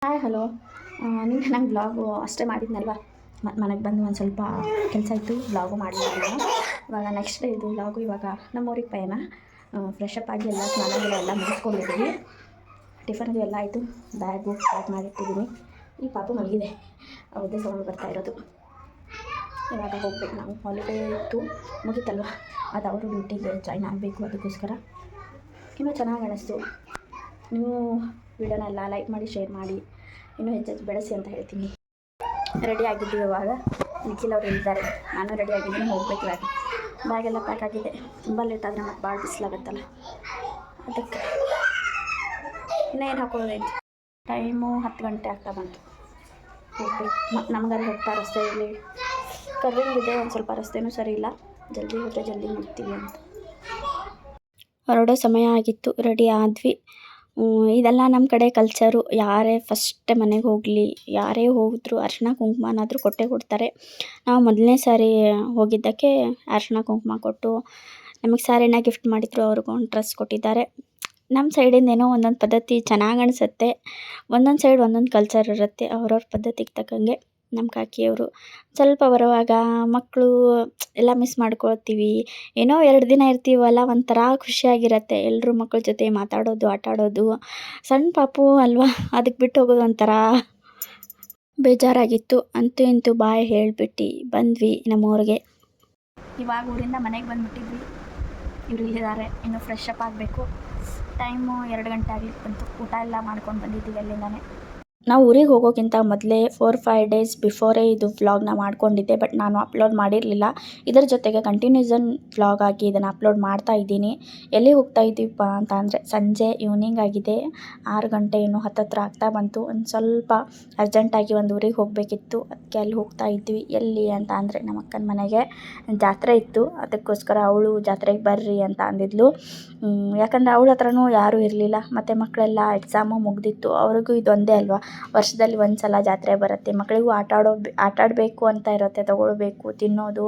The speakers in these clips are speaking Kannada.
Hi hello. ನಿನ್ನೆ ನಂಗೆ ಬ್ಲಾಗು ಅಷ್ಟೇ ಮಾಡಿದ್ನಲ್ವ, ಮತ್ತು ಮನೆಗೆ ಬಂದು ಒಂದು ಸ್ವಲ್ಪ ಕೆಲಸ ಇತ್ತು, ಬ್ಲಾಗು ಮಾಡಲಿಲ್ಲ. ಇವಾಗ ನೆಕ್ಸ್ಟ್ ಡೇ ಇದು ಬ್ಲಾಗು. ಇವಾಗ ನಮ್ಮೂರಿಗೆ ಪಯಣ. ಫ್ರೆಶ್ ಅಪ್ ಆಗಿ ಎಲ್ಲ ಸ್ನಾನಗಳು ಎಲ್ಲ ಮುಗಿಸ್ಕೊಂಡಿದ್ದೀವಿ. ಟಿಫನ್ದು ಎಲ್ಲ ಆಯಿತು, ಬ್ಯಾಗು ಪ್ಯಾಕ್ ಮಾಡಿಟ್ಟಿದ್ದೀನಿ. ಈ ಪಾಪು ಮಲಗಿದೆ, ಅವ್ರದ್ದೇ ಸೌಂಡ್ ಬರ್ತಾ ಇರೋದು. ಇವಾಗ ಹೋಗ್ಬೇಕು ನಾವು. ಹಾಲಿಡೇ ಇತ್ತು, ಮುಗಿತಲ್ವ, ಅದು ಅವರು ಡ್ಯೂಟಿಗೆ ಜಾಯ್ನ್ ಆಗಬೇಕು. ಅದಕ್ಕೋಸ್ಕರ ಇನ್ನೂ ಚೆನ್ನಾಗಿ ಅನ್ನಿಸ್ತು. ನೀವು ವಿಡಿಯೋನೆಲ್ಲ ಲೈಕ್ ಮಾಡಿ, ಶೇರ್ ಮಾಡಿ, ಇನ್ನೂ ಹೆಚ್ಚೆಚ್ಚು ಬೆಳೆಸಿ ಅಂತ ಹೇಳ್ತೀನಿ. ರೆಡಿ ಆಗಿದ್ದೀವಿ. ಇವಾಗ ನಿಖಿಲ್ ಅವ್ರು ಇದ್ದಾರೆ, ನಾನು ರೆಡಿ ಆಗಿದ್ದೀನಿ, ಹೋಗ್ಬೇಕು. ಇವಾಗ ಬ್ಯಾಗೆಲ್ಲ ಪ್ಯಾಕ್ ಆಗಿದೆ. ತುಂಬ ಲೇಟ್ ಆದರೆ ಮತ್ತೆ ಭಾಳ ಬಿಸಿಲಾಗುತ್ತಲ್ಲ, ಅದಕ್ಕೆ ಇನ್ನೇನು ಹಾಕೋದೈತಿ. ಟೈಮು 10 ಗಂಟೆ ಆಗ್ತಾ ಬಂತು. ಹೋಗ್ಬೇಕು. ನಮಗಲ್ಲಿ ಹೋಗ್ತಾ ರಸ್ತೆಯಲ್ಲಿ ಕರ್ವಿಂಗ್ ಇದೆ, ಒಂದು ಸ್ವಲ್ಪ ರಸ್ತೆನೂ ಸರಿ ಇಲ್ಲ. ಜಲ್ದಿ ಹೋದರೆ ಜಲ್ದಿ ಮುಗ್ತೀವಿ ಅಂತ ಹೊರಡೋ ಸಮಯ ಆಗಿತ್ತು. ರೆಡಿ ಆದ್ವಿ. ಇದೆಲ್ಲ ನಮ್ಮ ಕಡೆ ಕಲ್ಚರು. ಯಾರೇ ಫಸ್ಟ್ ಮನೆಗೆ ಹೋಗಲಿ, ಯಾರೇ ಹೋಗಿದ್ರು ಅರಿಶಿನ ಕುಂಕುಮನಾದರೂ ಕೊಟ್ಟೇ ಕೊಡ್ತಾರೆ. ನಾವು ಮೊದಲನೇ ಸಾರಿ ಹೋಗಿದ್ದಕ್ಕೆ ಅರಿಶಿನ ಕುಂಕುಮ ಕೊಟ್ಟು, ನಮಗೆ ಸ್ಯಾರಿನ ಗಿಫ್ಟ್ ಮಾಡಿದ್ರು. ಅವ್ರಿಗೂ ಒಂದು ಡ್ರೆಸ್ ಕೊಟ್ಟಿದ್ದಾರೆ. ನಮ್ಮ ಸೈಡಿಂದ ಏನೋ ಒಂದೊಂದು ಪದ್ಧತಿ ಚೆನ್ನಾಗಿ ಅನಿಸುತ್ತೆ. ಒಂದೊಂದು ಸೈಡ್ ಒಂದೊಂದು ಕಲ್ಚರ್ ಇರುತ್ತೆ. ಅವ್ರವ್ರ ಪದ್ಧತಿಗೆ ತಕ್ಕಂಗೆ ನಮ್ಮ ಕಾಕಿಯವರು ಸ್ವಲ್ಪ ಬರುವಾಗ ಮಕ್ಕಳು ಎಲ್ಲ ಮಿಸ್ ಮಾಡ್ಕೊಳ್ತೀವಿ. ಏನೋ 2 ದಿನ ಇರ್ತೀವಲ್ಲ, ಒಂಥರ ಖುಷಿಯಾಗಿರುತ್ತೆ. ಎಲ್ಲರೂ ಮಕ್ಕಳ ಜೊತೆ ಮಾತಾಡೋದು, ಆಟ ಆಡೋದು. ಸಣ್ಣ ಪಾಪು ಅಲ್ವಾ, ಅದಕ್ಕೆ ಬಿಟ್ಟು ಹೋಗೋದು ಒಂಥರ ಬೇಜಾರಾಗಿತ್ತು. ಅಂತೂ ಇಂತೂ ಬಾಯ್ ಹೇಳಿಬಿಟ್ಟು ಬಂದ್ವಿ ನಮ್ಮೂರಿಗೆ. ಇವಾಗ ಊರಿಂದ ಮನೆಗೆ ಬಂದುಬಿಟ್ಟಿದ್ವಿ. ಇವ್ರು ಇಲ್ಲಿದ್ದಾರೆ, ಇನ್ನೂ ಫ್ರೆಶ್ ಅಪ್ ಆಗಬೇಕು. ಟೈಮು 2 ಗಂಟೆ ಆಗ್ಲಿಕ್ಕೆ ಬಂತು. ಊಟ ಎಲ್ಲ ಮಾಡ್ಕೊಂಡು ಬಂದಿದ್ದೀವಿ ಅಲ್ಲಿಂದಾನೆ. ನಾವು ಊರಿಗೆ ಹೋಗೋಕ್ಕಿಂತ ಮೊದಲೇ 4-5 ಡೇಸ್ ಬಿಫೋರೇ ಇದು ವ್ಲಾಗ್ನ ಮಾಡ್ಕೊಂಡಿದ್ದೆ, ಬಟ್ ನಾನು ಅಪ್ಲೋಡ್ ಮಾಡಿರಲಿಲ್ಲ. ಇದರ ಜೊತೆಗೆ ಕಂಟಿನ್ಯೂಸನ್ ವ್ಲಾಗ್ ಆಗಿ ಇದನ್ನು ಅಪ್ಲೋಡ್ ಮಾಡ್ತಾ ಇದ್ದೀನಿ. ಎಲ್ಲಿ ಹೋಗ್ತಾ ಇದ್ದೀವಪ್ಪ ಅಂತ ಅಂದರೆ, ಸಂಜೆ ಈವ್ನಿಂಗ್ ಆಗಿದೆ, 6 ಗಂಟೆ ಇನ್ನೂ ಹತ್ತತ್ರ ಆಗ್ತಾ ಬಂತು. ಒಂದು ಸ್ವಲ್ಪ ಅರ್ಜೆಂಟಾಗಿ ಒಂದು ಊರಿಗೆ ಹೋಗಬೇಕಿತ್ತು, ಅದಕ್ಕೆ ಅಲ್ಲಿ ಹೋಗ್ತಾ ಇದ್ವಿ. ಎಲ್ಲಿ ಅಂತ ಅಂದರೆ, ನಮ್ಮ ಅಕ್ಕನ ಮನೆಗೆ ಜಾತ್ರೆ ಇತ್ತು. ಅದಕ್ಕೋಸ್ಕರ ಅವಳು ಜಾತ್ರೆಗೆ ಬರ್ರಿ ಅಂತ ಅಂದಿದ್ಲು. ಯಾಕಂದರೆ ಅವಳ ಹತ್ರನೂ ಯಾರೂ ಇರಲಿಲ್ಲ, ಮತ್ತು ಮಕ್ಕಳೆಲ್ಲ ಎಕ್ಸಾಮು ಮುಗ್ದಿತ್ತು. ಅವ್ರಿಗೂ ಇದೊಂದೇ ಅಲ್ವಾ, ವರ್ಷದಲ್ಲಿ ಒಂದು ಸಲ ಜಾತ್ರೆ ಬರುತ್ತೆ. ಮಕ್ಕಳಿಗೂ ಆಟಾಡಬೇಕು ಅಂತ ಇರುತ್ತೆ, ತಗೊಳ್ಬೇಕು, ತಿನ್ನೋದು,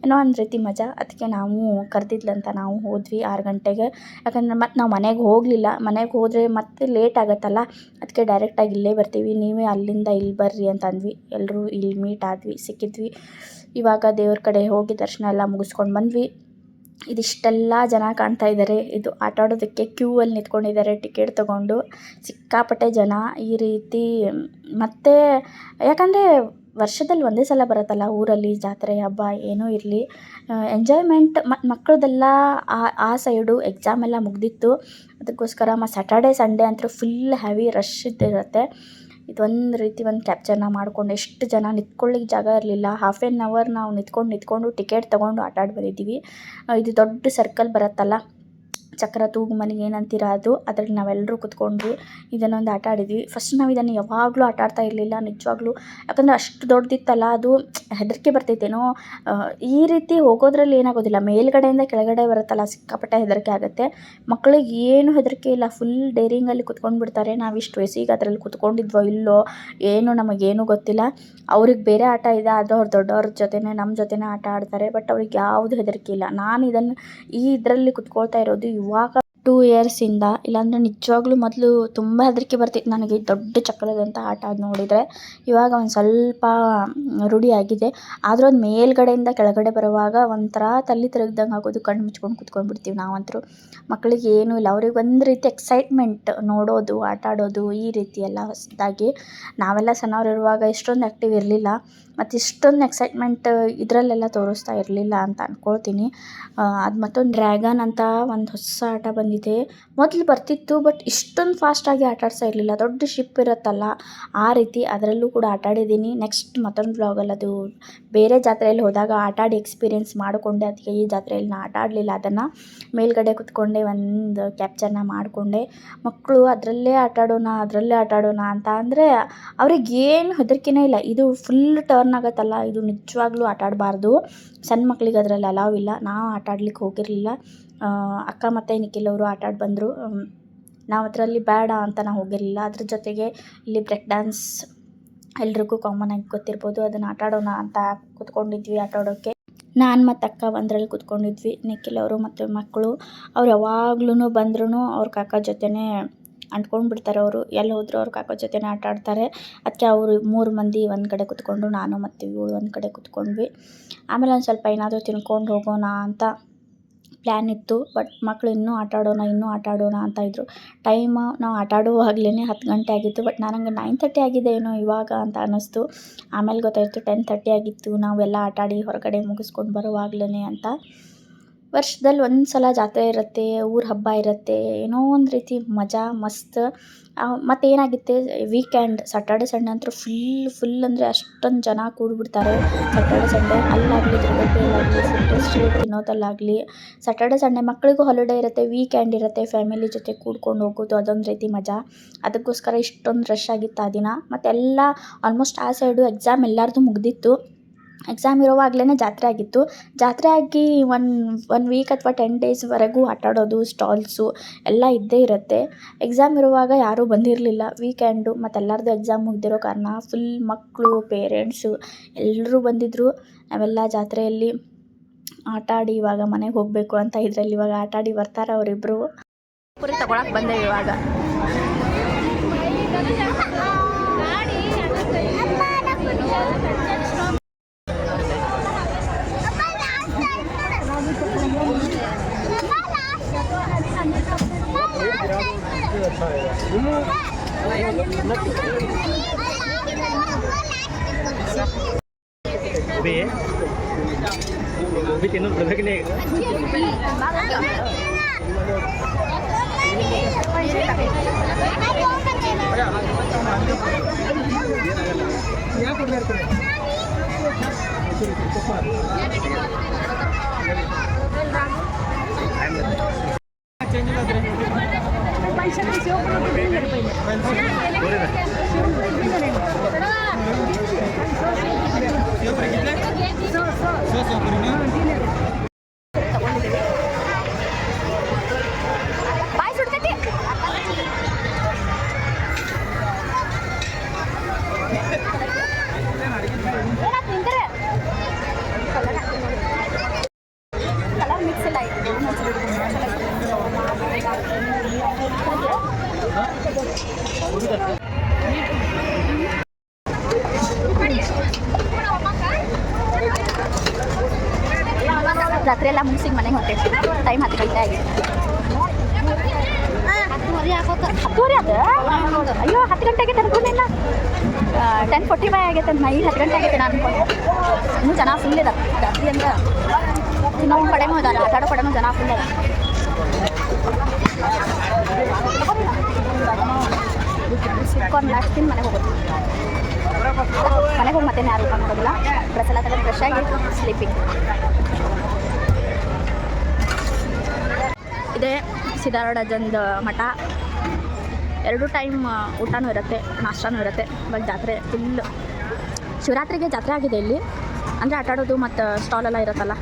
ಏನೋ ಒಂದು ರೀತಿ ಮಜಾ. ಅದಕ್ಕೆ ನಾವು ಕರೆದಿದ್ಲಂತ ನಾವು ಹೋದ್ವಿ 6 ಗಂಟೆಗೆ. ಯಾಕಂದರೆ ಮತ್ತು ನಾವು ಮನೆಗೆ ಹೋಗಲಿಲ್ಲ. ಮನೆಗೆ ಹೋದರೆ ಮತ್ತೆ ಲೇಟ್ ಆಗುತ್ತಲ್ಲ, ಅದಕ್ಕೆ ಡೈರೆಕ್ಟಾಗಿ ಇಲ್ಲೇ ಬರ್ತೀವಿ, ನೀವೇ ಅಲ್ಲಿಂದ ಇಲ್ಲಿ ಬರ್ರಿ ಅಂತ ಅಂದ್ವಿ. ಎಲ್ಲರೂ ಇಲ್ಲಿ ಮೀಟ್ ಆದ್ವಿ, ಸಿಕ್ಕಿದ್ವಿ. ಇವಾಗ ದೇವ್ರ ಕಡೆ ಹೋಗಿ ದರ್ಶನ ಎಲ್ಲ ಮುಗಿಸ್ಕೊಂಡು ಬಂದ್ವಿ. ಇದಿಷ್ಟೆಲ್ಲ ಜನ ಕಾಣ್ತಾ ಇದ್ದಾರೆ. ಇದು ಆಟ ಆಡೋದಕ್ಕೆ ಕ್ಯೂ ಅಲ್ಲಿ ನಿಂತ್ಕೊಂಡಿದ್ದಾರೆ ಟಿಕೆಟ್ ತೊಗೊಂಡು. ಸಿಕ್ಕಾಪಟ್ಟೆ ಜನ ಈ ರೀತಿ. ಮತ್ತು ಯಾಕಂದರೆ ವರ್ಷದಲ್ಲಿ ಒಂದೇ ಸಲ ಬರುತ್ತಲ್ಲ ಊರಲ್ಲಿ ಜಾತ್ರೆ, ಹಬ್ಬ ಏನೂ ಇರಲಿ, ಎಂಜಾಯ್ಮೆಂಟ್. ಮತ್ತು ಮಕ್ಕಳದೆಲ್ಲ ಆ ಸೈಡು ಎಕ್ಸಾಮ್ ಎಲ್ಲ ಮುಗ್ದಿತ್ತು. ಅದಕ್ಕೋಸ್ಕರ ಸ್ಯಾಟರ್ಡೆ ಸಂಡೇ ಅಂತೂ ಫುಲ್ ಹೆವಿ ರಶ್ ಇದ್ದಿರುತ್ತೆ. ಇದೊಂದು ರೀತಿ ಒಂದು ಕ್ಯಾಪ್ಚರ್ನ ಮಾಡ್ಕೊಂಡು, ಎಷ್ಟು ಜನ ನಿಂತ್ಕೊಳ್ಳಿಕ್ಕೆ ಜಾಗ ಇರಲಿಲ್ಲ. ಹಾಫ್ ಆನ್ ಅವರ್ ನಾವು ನಿಂತ್ಕೊಂಡು ಟಿಕೆಟ್ ತೊಗೊಂಡು ಆಟ ಆಡಿ ಬಂದಿದ್ದೀವಿ. ಇದು ದೊಡ್ಡ ಸರ್ಕಲ್ ಬರುತ್ತಲ್ಲ, ಚಕ್ರ ತೂಗು ಮನೆಗೆ ಏನಂತೀರ ಅದು, ಅದರಲ್ಲಿ ನಾವೆಲ್ಲರೂ ಕೂತ್ಕೊಂಡ್ವಿ. ಇದನ್ನೊಂದು ಆಟ ಆಡಿದ್ವಿ. ಫಸ್ಟ್ ನಾವು ಇದನ್ನು ಯಾವಾಗಲೂ ಆಟ ಆಡ್ತಾ ಇರಲಿಲ್ಲ ನಿಜವಾಗ್ಲೂ. ಯಾಕಂದರೆ ಅಷ್ಟು ದೊಡ್ಡದಿತ್ತಲ್ಲ, ಅದು ಹೆದರಿಕೆ ಬರ್ತೈತೇನೋ. ಈ ರೀತಿ ಹೋಗೋದ್ರಲ್ಲಿ ಏನಾಗೋದಿಲ್ಲ, ಮೇಲ್ಗಡೆಯಿಂದ ಕೆಳಗಡೆ ಬರುತ್ತಲ್ಲ, ಸಿಕ್ಕಾಪಟ್ಟೆ ಹೆದರಿಕೆ ಆಗುತ್ತೆ. ಮಕ್ಕಳಿಗೆ ಏನು ಹೆದರಿಕೆ ಇಲ್ಲ, ಫುಲ್ ಡೇರಿಂಗಲ್ಲಿ ಕುತ್ಕೊಂಡು ಬಿಡ್ತಾರೆ. ನಾವು ಇಷ್ಟು ವಯಸ್ಸಿಗೆ ಅದರಲ್ಲಿ ಕುತ್ಕೊಂಡಿದ್ವೋ ಇಲ್ಲೋ ಏನು ನಮಗೇನು ಗೊತ್ತಿಲ್ಲ. ಅವ್ರಿಗೆ ಬೇರೆ ಆಟ ಇದೆ, ಆದರೆ ಅವ್ರು ದೊಡ್ಡವ್ರ ಜೊತೆನೇ ನಮ್ಮ ಜೊತೆನೇ ಆಟ ಆಡ್ತಾರೆ. ಬಟ್ ಅವ್ರಿಗೆ ಯಾವುದು ಹೆದರಿಕೆ ಇಲ್ಲ. ನಾನು ಇದರಲ್ಲಿ ಕುತ್ಕೊಳ್ತಾ ಇರೋದು ಇವಾಗ 2 ಇಯರ್ಸಿಂದ. ಇಲ್ಲಾಂದರೆ ನಿಜವಾಗ್ಲೂ ಮೊದಲು ತುಂಬ ಹೆದರಿಕೆ ಬರ್ತಿತ್ತು ನನಗೆ, ದೊಡ್ಡ ಚಕ್ರದಂಥ ಆಟ ಅದು ನೋಡಿದರೆ. ಇವಾಗ ಒಂದು ಸ್ವಲ್ಪ ರೂಢಿ ಆಗಿದೆ. ಆದರೂ ಅದು ಮೇಲ್ಗಡೆಯಿಂದ ಕೆಳಗಡೆ ಬರುವಾಗ ಒಂಥರ ತಲೆ ತಿರುಗ್ದಂಗೆ ಆಗೋದು. ಕಣ್ಣು ಮುಚ್ಕೊಂಡು ಕುತ್ಕೊಂಡ್ಬಿಡ್ತೀವಿ ನಾವಂತರೂ. ಮಕ್ಕಳಿಗೆ ಏನೂ ಇಲ್ಲ, ಅವ್ರಿಗೆ ಒಂದು ರೀತಿ ಎಕ್ಸೈಟ್ಮೆಂಟ್, ನೋಡೋದು, ಆಟ ಆಡೋದು, ಈ ರೀತಿ ಎಲ್ಲ ಹೊಸದಾಗಿ. ನಾವೆಲ್ಲ ಸಣ್ಣವರಿರುವಾಗ ಇಷ್ಟೊಂದು ಆ್ಯಕ್ಟಿವ್ ಇರಲಿಲ್ಲ, ಮತ್ತು ಇಷ್ಟೊಂದು ಎಕ್ಸೈಟ್ಮೆಂಟ್ ಇದರಲ್ಲೆಲ್ಲ ತೋರಿಸ್ತಾ ಇರಲಿಲ್ಲ ಅಂತ ಅಂದ್ಕೊಳ್ತೀನಿ. ಅದು ಮತ್ತೊಂದು ಡ್ರ್ಯಾಗನ್ ಅಂತ ಒಂದು ಹೊಸ ಆಟ ಬಂದಿದೆ. ಮೊದಲು ಬರ್ತಿತ್ತು, ಬಟ್ ಇಷ್ಟೊಂದು ಫಾಸ್ಟಾಗಿ ಆಟ ಆಡ್ತಾ ಇರಲಿಲ್ಲ. ದೊಡ್ಡ ಶಿಪ್ ಇರುತ್ತಲ್ಲ, ಆ ರೀತಿ ಅದರಲ್ಲೂ ಕೂಡ ಆಟ ಆಡಿದ್ದೀನಿ. ನೆಕ್ಸ್ಟ್ ಮತ್ತೊಂದು ವ್ಲಾಗಲ್ಲಿ ಅದು ಬೇರೆ ಜಾತ್ರೆಯಲ್ಲಿ ಹೋದಾಗ ಆಟ ಆಡಿ ಎಕ್ಸ್ಪೀರಿಯೆನ್ಸ್ ಮಾಡಿಕೊಂಡೆ. ಅದಕ್ಕೆ ಈ ಜಾತ್ರೆಯಲ್ಲಿ ನಾನು ಆಟ ಆಡಲಿಲ್ಲ. ಅದನ್ನು ಮೇಲ್ಗಡೆ ಕುತ್ಕೊಂಡೆ ಒಂದು ಕ್ಯಾಪ್ಚರ್ನ ಮಾಡಿಕೊಂಡೆ. ಮಕ್ಕಳು ಅದರಲ್ಲೇ ಆಟ ಆಡೋಣ ಅಂತ ಅಂದರೆ ಅವ್ರಿಗೇನು ಹೆದರಿಕೆನೇ ಇಲ್ಲ. ಇದು ಫುಲ್ ಟರ್ನ್ ಆಗುತ್ತಲ್ಲ, ಇದು ನಿಜವಾಗ್ಲೂ ಆಟ ಆಡಬಾರ್ದು. ಸಣ್ಣ ಮಕ್ಕಳಿಗೆ ಅದರಲ್ಲಿ ಅಲಾವ್ ಇಲ್ಲ. ನಾವು ಆಟ ಆಡ್ಲಿಕ್ಕೆ ಹೋಗಿರಲಿಲ್ಲ. ಅಕ್ಕ ಮತ್ತು ನಿಖಿಲ್ ಅವರು ಆಟ ಆಡಿ ಬಂದರು. ನಾವು ಅದರಲ್ಲಿ ಬೇಡ ಅಂತ ನಾವು ಹೋಗಿರಲಿಲ್ಲ. ಅದ್ರ ಜೊತೆಗೆ ಇಲ್ಲಿ ಬ್ರೇಕ್ ಡ್ಯಾನ್ಸ್ ಎಲ್ರಿಗೂ ಕಾಮನಾಗಿ ಗೊತ್ತಿರ್ಬೋದು. ಅದನ್ನು ಆಟ ಆಡೋಣ ಅಂತ ಕೂತ್ಕೊಂಡಿದ್ವಿ. ಆಟ ಆಡೋಕ್ಕೆ ನಾನು ಮತ್ತು ಅಕ್ಕ ಒಂದರಲ್ಲಿ ಕೂತ್ಕೊಂಡಿದ್ವಿ. ನಿಖಿಲ್ ಅವರು ಮತ್ತು ಮಕ್ಕಳು ಅವ್ರು ಯಾವಾಗ್ಲೂ ಬಂದ್ರೂ ಅವ್ರ ಕಾಕ ಜೊತೆನೇ ಅಂಟ್ಕೊಂಡು ಬಿಡ್ತಾರೆ ಅವರು. ಎಲ್ಲಿ ಹೋದರೂ ಅವ್ರ ಕಾಕೋ ಜೊತೆನೇ ಆಟ ಆಡ್ತಾರೆ. ಅದಕ್ಕೆ ಅವರು 3 ಮಂದಿ ಒಂದು ಕಡೆ ಕೂತ್ಕೊಂಡು ನಾನು ಮತ್ತು ಇವಳು ಒಂದು ಕಡೆ ಕೂತ್ಕೊಂಡ್ವಿ. ಆಮೇಲೆ ಒಂದು ಸ್ವಲ್ಪ ಏನಾದರೂ ತಿನ್ಕೊಂಡು ಹೋಗೋಣ ಅಂತ ಪ್ಲ್ಯಾನ್ ಇತ್ತು. ಬಟ್ ಮಕ್ಕಳು ಇನ್ನೂ ಆಟ ಆಡೋಣ ಅಂತ ಇದ್ದರು. ಟೈಮ್ ನಾವು ಆಟ ಆಡುವಾಗಲೇ 10 ಗಂಟೆ ಆಗಿತ್ತು. ಬಟ್ ನನಗೆ 9:30 ಆಗಿದೆ ಏನೋ ಇವಾಗ ಅಂತ ಅನ್ನಿಸ್ತು. ಆಮೇಲೆ ಗೊತ್ತಾಯಿತು 10:30 ಆಗಿತ್ತು. ನಾವೆಲ್ಲ ಆಟಾಡಿ ಹೊರಗಡೆ ಮುಗಿಸ್ಕೊಂಡು ಬರುವಾಗಲೇ ಅಂತ. ವರ್ಷದಲ್ಲಿ ಒಂದು ಸಲ ಜಾತ್ರೆ ಇರುತ್ತೆ, ಊರ ಹಬ್ಬ ಇರುತ್ತೆ, ಏನೋ ಒಂದು ರೀತಿ ಮಜಾ ಮಸ್ತ್. ಮತ್ತು ಏನಾಗುತ್ತೆ ವೀಕೆಂಡ್ ಸ್ಯಾಟರ್ಡೆ ಸಂಡೇ ಅಂತೂ ಫುಲ್ ಅಂದರೆ ಅಷ್ಟೊಂದು ಜನ ಕೂಡಿಬಿಡ್ತಾರೆ. ಸ್ಯಾಟರ್ಡೆ ಸಂಡೇ ಅಲ್ಲಾಗಲಿ ದುರ್ಗಪ್ಪೆಯಲ್ಲಾಗಲಿ ಫುಡ್ ತಿನ್ನೋದಲ್ಲಾಗಲಿ ಸ್ಯಾಟರ್ಡೆ ಸಂಡೇ ಮಕ್ಕಳಿಗೂ ಹಾಲಿಡೇ ಇರುತ್ತೆ, ವೀಕೆಂಡ್ ಇರುತ್ತೆ, ಫ್ಯಾಮಿಲಿ ಜೊತೆ ಕೂಡ್ಕೊಂಡು ಹೋಗೋದು ಅದೊಂದು ರೀತಿ ಮಜಾ. ಅದಕ್ಕೋಸ್ಕರ ಇಷ್ಟೊಂದು ರಶ್ ಆಗಿತ್ತು ಆ ದಿನ. ಮತ್ತೆಲ್ಲ ಆಲ್ಮೋಸ್ಟ್ ಆ ಸೈಡು ಎಕ್ಸಾಮ್ ಎಲ್ಲರದು ಮುಗಿದಿತ್ತು. ಎಕ್ಸಾಮ್ ಇರೋವಾಗಲೇ ಜಾತ್ರೆ ಆಗಿತ್ತು. ಜಾತ್ರೆ ಆಗಿ ಒನ್ ವೀಕ್ ಅಥವಾ 10 ಡೇಸ್ವರೆಗೂ ಆಟಾಡೋದು ಸ್ಟಾಲ್ಸು ಎಲ್ಲ ಇದ್ದೇ ಇರುತ್ತೆ. ಎಕ್ಸಾಮ್ ಇರುವಾಗ ಯಾರೂ ಬಂದಿರಲಿಲ್ಲ. ವೀಕೆಂಡು ಮತ್ತು ಎಲ್ಲರದು ಎಕ್ಸಾಮ್ ಮುಗ್ದಿರೋ ಕಾರಣ ಫುಲ್ ಮಕ್ಕಳು ಪೇರೆಂಟ್ಸು ಎಲ್ಲರೂ ಬಂದಿದ್ದರು. ನಾವೆಲ್ಲ ಜಾತ್ರೆಯಲ್ಲಿ ಆಟಾಡಿ ಇವಾಗ ಮನೆಗೆ ಹೋಗಬೇಕು ಅಂತ ಇದರಲ್ಲಿ ಇವಾಗ ಆಟಾಡಿ ಬರ್ತಾರೆ ಅವರಿಬ್ಬರು. ಪುರಿ ತಗೊಳಕ್ಕೆ ಬಂದೆ ಇವಾಗ. ರಾತ್ರಿ ಎಲ್ಲ ಮುಗಿಸಿಗೆ ಮನೆಗೆ ಹೊಂಟೇವಿ. ಟೈಮ್ 10 ಗಂಟೆ ಆಗಿದೆ. 10:30 ಆದ? ಅಯ್ಯೋ 10 ಗಂಟೆ ಆಗೈತೆ ಅನ್ಕೊಂಡಿಲ್ಲ. 10:45 ಆಗೈತೆ ಅಂತ. ಈಗ 10 ಗಂಟೆ ಆಗೈತೆ ನಾನು ಅನ್ಕೊಂಡು. ಇನ್ನೂ ಜನ ಫುಲ್ ಇದೆ ಜಾಸ್ತಿ ಅಂದ್ರೆ. ಇನ್ನೊಂದು ಕಡೆನೂ ಇದ್ದಾರೆ, ಆಟಾಡೋ ಕಡೆನೂ ಜನ ಫುಲ್ ಇದೆ. ಸಿಕ್ಕೊಂಡು ಲಾಸ್ಟ್ ತಿಂದು ಮನೆಗೆ ಹೋಗೋದು. ಮನೆಗೆ ಹೋಗಿ ಮತ್ತೇನು ಯಾರು ಊಟ ಮಾಡೋದಿಲ್ಲ. ಡ್ರೆಸ್ ಎಲ್ಲ ತಗೊಂಡು ಫ್ರೆಶ್ ಆಗಿ ಸ್ಲೀಪಿಂಗ್. ಇದೇ ಸಿದ್ಧಾರೂಢಜ್ಜಂದು ಮಠ. 2 ಟೈಮ್ ಊಟನೂ ಇರುತ್ತೆ, ನಾಷ್ಟನೂ ಇರುತ್ತೆ. ಇವಾಗ ಜಾತ್ರೆ ಫುಲ್ ಶಿವರಾತ್ರಿಗೆ ಜಾತ್ರೆ ಆಗಿದೆ ಇಲ್ಲಿ. ಅಂದರೆ ಆಟಾಡೋದು ಮತ್ತು ಸ್ಟಾಲೆಲ್ಲ ಇರುತ್ತಲ್ಲ.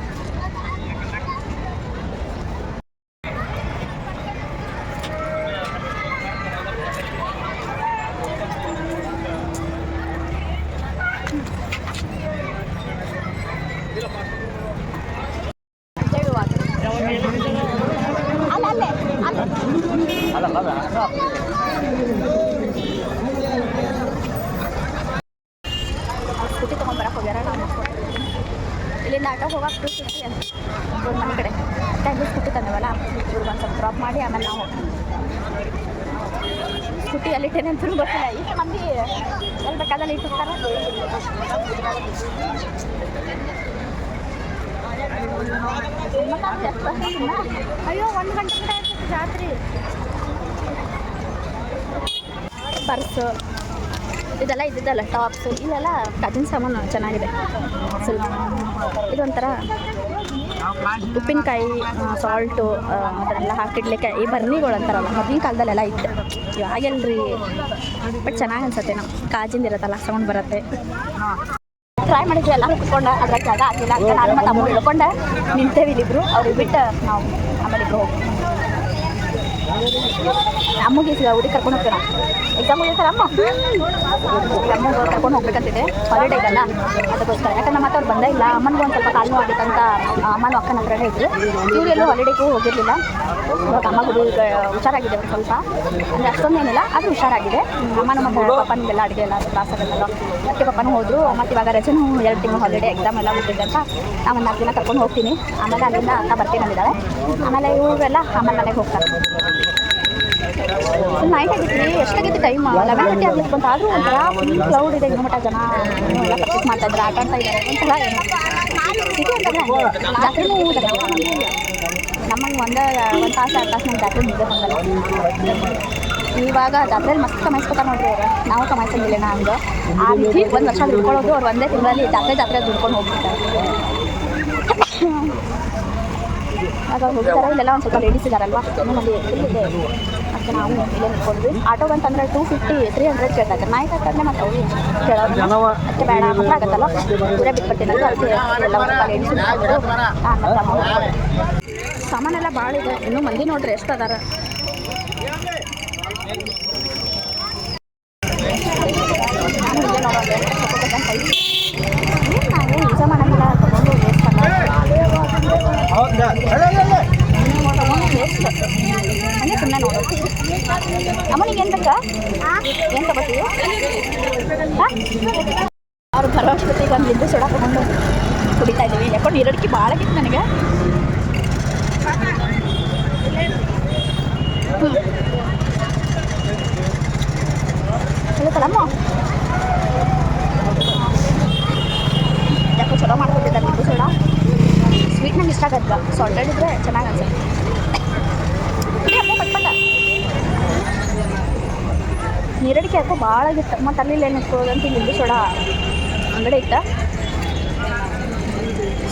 ಸ್ಕೂಟಿ ತೊಗೊಂಬರಕ್ಕೆ ಹೋಗ್ಯಾರ. ನಾನು ಇಲ್ಲಿಂದ ಆಟೋ ಹೋಗಕ್ಕೆ 250 ಅಂತ ಇವ್ರ ಮನೆ ಕಡೆ. ಟೈಮ್ಗೆ ಸ್ಕೂಟಿ ತಂದವಲ್ಲ, ಇವ್ರಿಗೆ ಒಂದು ಸ್ವಲ್ಪ ಡ್ರಾಪ್ ಮಾಡಿ ಆಮೇಲೆ ನಾವು ಸ್ಕೂಟಿ ಎಲ್ಲಿಟ್ಟೇನೆ ಅಂತೂ ಗೊತ್ತಿಲ್ಲ. ಇಷ್ಟು ಮಂದಿ ಎಲ್ಲಿ ಬೇಕಾದಲ್ಲಿ ಇಟ್ಟಿರ್ತಾರೆ. ಅಯ್ಯೋ 1 ಗಂಟೆ ಕಡೆ ಆಗ್ತದೆ ಜಾತ್ರೆ. ಪರ್ಸು ಇದೆಲ್ಲ ಇದ್ದಿದ್ದಲ್ಲ, ಟಾಪ್ಸು ಇಲ್ಲೆಲ್ಲ ಕಜಿನ್ ಸಾಮಾನು ಚೆನ್ನಾಗಿದೆ. ಸ್ವಲ್ಪ ಇದೊಂಥರ ಉಪ್ಪಿನಕಾಯಿ, ಸಾಲ್ಟು ಅದನ್ನೆಲ್ಲ ಹಾಕಿಡ್ಲಿಕ್ಕೆ ಈ ಬರ್ನಿಗಳು ಅಂತಾರಲ್ಲ, ಮೊದಲಿನ ಕಾಲದಲ್ಲೆಲ್ಲ ಇತ್ತು. ಇವಾಗೆಲ್ರಿ ಬಟ್ ಚೆನ್ನಾಗಿ ಅನ್ಸುತ್ತೆ. ನಾವು ಕಾಜಿಂದ ಇರುತ್ತಲ್ಲ, ಸೌಂಡ್ ಬರುತ್ತೆ. ಟ್ರೈ ಮಾಡಿದ್ವಿ ಎಲ್ಲ ಕುತ್ಕೊಂಡು, ಅದ್ರ ಜಾಗ ಆಗಿಲ್ಲ ಅಂತ ನಾನು ಮತ್ತು ಅಮ್ಮ ಇಳ್ಕೊಂಡು ನಿಂತೇವಿ ಇಲ್ಲಿಬ್ರು. ಅವ್ರಿಗೆ ಬಿಟ್ಟು ನಾವು ಆಮೇಲೆ ಇಬ್ಬರು ಹೋಗ್ತೀವಿ. ಅಮ್ಮಗೆ ಊರಿಗೆ ಕರ್ಕೊಂಡು ಹೋಗ್ತೀರ ಎಕ್ಸಾಮ್ ಹೋಗಿರ್ತಾರೆ ಅಮ್ಮಗೆ ಕರ್ಕೊಂಡು ಹೋಗ್ಬೇಕಂತಿದೆ ಹಾಲಿಡೇ ಇದಲ್ಲ ಅದಕ್ಕೋಸ್ಕರ. ಯಾಕಂದ್ರೆ ಮತ್ತೆ ಅವ್ರು ಬಂದೇ ಇಲ್ಲ. ಅಮ್ಮನಿಗೂ ಒಂದು ಸ್ವಲ್ಪ ಕಾಲು ಆಗಿತ್ತಂತ ಅಮ್ಮನ ಅಕ್ಕನ ಹತ್ರನೇ ಇದ್ರು. ಇವರೆಲ್ಲೂ ಹಾಲಿಡೇಗೂ ಹೋಗಿರಲಿಲ್ಲ. ಇವಾಗ ಅಮ್ಮಗೂ ಹುಷಾರಾಗಿದೆ ಒಂದು ಸ್ವಲ್ಪ, ಅಂದರೆ ಅಷ್ಟೊಂದೇನಿಲ್ಲ ಆದರೂ ಹುಷಾರಾಗಿದೆ. ಅಮ್ಮನ ಮತ್ತು ಪಪ್ಪನಿಗೆಲ್ಲ ಅಡುಗೆ ಎಲ್ಲ ತ್ರಾಸಾಗತ್ತಲ್ಲ, ಅದಕ್ಕೆ ಪಪ್ಪನೂ ಹೋದರು. ಮತ್ತು ಇವಾಗ ರಜೆನೂ 2 ತಿಂಗಳು ಹಾಲಿಡೇ ಎಕ್ಸಾಮ್ ಎಲ್ಲ ಮುಗಿದಿದೆ ಅಂತ ನಾನು ಒಂದು 4 ದಿನ ಕರ್ಕೊಂಡು ಹೋಗ್ತೀನಿ. ಆಮೇಲೆ ಅಲ್ಲಿಂದ ಅಕ್ಕ ಬರ್ತೀನಿ ಅಂದಿದ್ದಾಳೆ. ಆಮೇಲೆ ಇವರೆಲ್ಲ ಆಮೇಲೆ ಮನೆಗೆ ಹೋಗ್ತಾರೆ. ಫುಲ್ ನೈಟ್ ಆಗಿತ್ತು. ಎಷ್ಟಾಗಿತ್ತು ಟೈಮ್ 11:30 ಆಗಿತ್ತು ಅಂತ. ಆದರೂ ಒಂಥರ ಫುಲ್ ಕ್ಲೌಡ್ ಇದೆ. ಇನ್ನೂ ಮಟ್ಟ ಜನ ಎಲ್ಲ ಪರ್ಚೇಸ್ ಮಾಡ್ತಾಯಿದ್ದಾರೆ, ಆಟ ಆಡ್ತಾ ಇದ್ದಾರೆ. ಒಂಥರ ಸಿಟಿ ಅಂತಂದರೆ ಜಾತ್ರೆನೂ ನಮ್ಮಂಗೆ ಒಂದು ತಾಸು 2 ತಾಸು ನಂಗೆ ಜಾತ್ರೆ ಮುಗಿದೇ ಬಂದಲ್ಲ. ಇವಾಗ ಜಾತ್ರೆಯಲ್ಲಿ ಮಸ್ತ್ ಕಮಾಯಿಸ್ಕೊತಾರೆ ನೋಡ್ರಿ ಅವರು. ನಾವು ಕಮಾಯಿಸಂಗಿಲ್ಲ ಹಂಗೆ ಆ ರೀತಿ 1 ವರ್ಷ ದುಡ್ಕೊಳ್ಳೋದು. ಅವ್ರು ಒಂದೇ ತಿಂಗಳಲ್ಲಿ ಜಾತ್ರೆ ದುಡ್ಕೊಂಡು ಹೋಗ್ಬಿಡ್ತಾರೆ. ಆಗ ಹೋಗ್ತಾರೆ. ಇಲ್ಲೆಲ್ಲ ಒಂದು ಸ್ವಲ್ಪ ಲೇಡೀಸ್ ಇದ್ದಾರಲ್ವ, ಇನ್ನೂ ಮಂದಿ ಇಲ್ಲಿದೆ. ಮತ್ತು ನಾವು ಇಲ್ಲೇ ನಿಂತ್ಕೊಂಡ್ವಿ. ಆಟೋ ಬಂತಂದರೆ 250 300 ಕೇಳ್ತಾರೆ. ನೈಟ್ ಆಗ್ತಂದ್ರೆ ಮತ್ತು ಅವ್ರು ಕೇಳೋದು ಅದಕ್ಕೆ ಬೇಡ ಹತ್ರ ಆಗುತ್ತಲ್ಲ, ದೂರ ಬಿಟ್ಬಿಟ್ಟಿದ್ದಾರೆ. ಅದಕ್ಕೆ ಎಲ್ಲ ಒಂದು ಸ್ವಲ್ಪ ಲೇಡೀಸ್ ಸಾಮಾನೆಲ್ಲ ಭಾಳ ಇದೆ. ಇನ್ನೂ ಮಂದಿ ನೋಡ್ರಿ ಎಷ್ಟು ಅದಾರ. ನಾನು ಇಲ್ಲೇ ನೋಡೋದು ನಾವು ಯೂಸ ಮಾಡೋಂಗಿಲ್ಲ. ತೊಗೊಂಡು ವೇಸ್ಟ್ ಅಲ್ಲ, ತೊಗೊಂಡು ವೇಸ್ಟ್ ಅಂದರೆ ಸುಮ್ಮನೆ ನೋಡೋದು. ಅಮ್ಮನಿಗೆ ಏನು ಬೇಕಾ? ಏನು ತಗೋತೀವಿ? ಅವ್ರು ಬರೋ ಅಷ್ಟೊತ್ತಿಗೆ ಒಂದು ಲಿಂಬು ಸೋಡಾ ತೊಗೊಂಡು ಕುಡಿತಾ ಇದ್ದೀವಿ. ಯಾಕೊಂಡು ನೀರಡಿಕೆ ಭಾಳ ಆಗಿತ್ತು ನನಗೆ. ಹೇಳ್ತಾರಮ್ಮ ಯಾಕೋ ಚಲೋ ಮಾಡ್ಕೊಟ್ಟಿದ್ದಾರೆ ಲಿಂಬು ಸೋಡಾ. ಸ್ವೀಟ್ ನಂಗೆ ಇಷ್ಟ ಆಗತ್ತೆ. ಸಾಲ್ಟೆಡ್ ಇದ್ದರೆ ಚೆನ್ನಾಗಿ ಅನ್ಸುತ್ತೆ. ಪಟ್ಪಟ ನೀರಡಿಕೆ ಯಾಕೋ ಭಾಳ ಆಗಿತ್ತು. ಮತ್ತು ಅಲ್ಲಿ ಏನು ಇಟ್ಕೊಳ್ಳೋದಂತ ಲಿಂಬು ಸೋಡಾ ಅಂಗಡಿ ಇತ್ತು.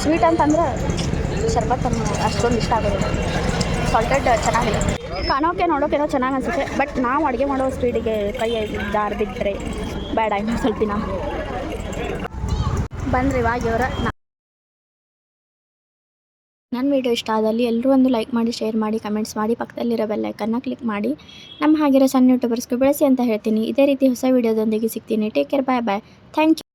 ಸ್ವೀಟ್ ಅಂತಂದ್ರೆ ಶರ್ಬತ್ ಅಷ್ಟೊಂದು ಇಷ್ಟ ಆಗೋದಿಲ್ಲ. ಸಾಲ್ಟೆಡ್ ಚೆನ್ನಾಗಿದೆ. ಕಾಣೋಕೆ ನೋಡೋಕೇನೋ ಚೆನ್ನಾಗಿ ಅನಿಸುತ್ತೆ. ಬಟ್ ನಾವು ಅಡುಗೆ ಮಾಡೋ ಸ್ಪೀಡಿಗೆ ಕೈ ಜಾರು ಬಿದ್ದರೆ ಬೇಡ. ಇನ್ನೂ ಸ್ವಲ್ಪ ದಿನ ಬಂದ್ರಿ ಇವಾಗ ಇವರ. ನನ್ನ ವೀಡಿಯೋ ಇಷ್ಟ ಆದಲ್ಲಿ ಎಲ್ಲರೂ ಒಂದು ಲೈಕ್ ಮಾಡಿ, ಶೇರ್ ಮಾಡಿ, ಕಮೆಂಟ್ಸ್ ಮಾಡಿ, ಪಕ್ಕದಲ್ಲಿರೋ ಬೆಲ್ ಐಕನ್ನ ಕ್ಲಿಕ್ ಮಾಡಿ ನಮ್ಮ ಹಾಗಿರೋ ಸಣ್ಣ ಯೂಟ್ಯೂಬರ್ಸ್ಗೂ ಬೆಳೆಸಿ ಅಂತ ಹೇಳ್ತೀನಿ. ಇದೇ ರೀತಿ ಹೊಸ ವೀಡಿಯೋದೊಂದಿಗೆ ಸಿಗ್ತೀನಿ. Take care, bye bye, thank you.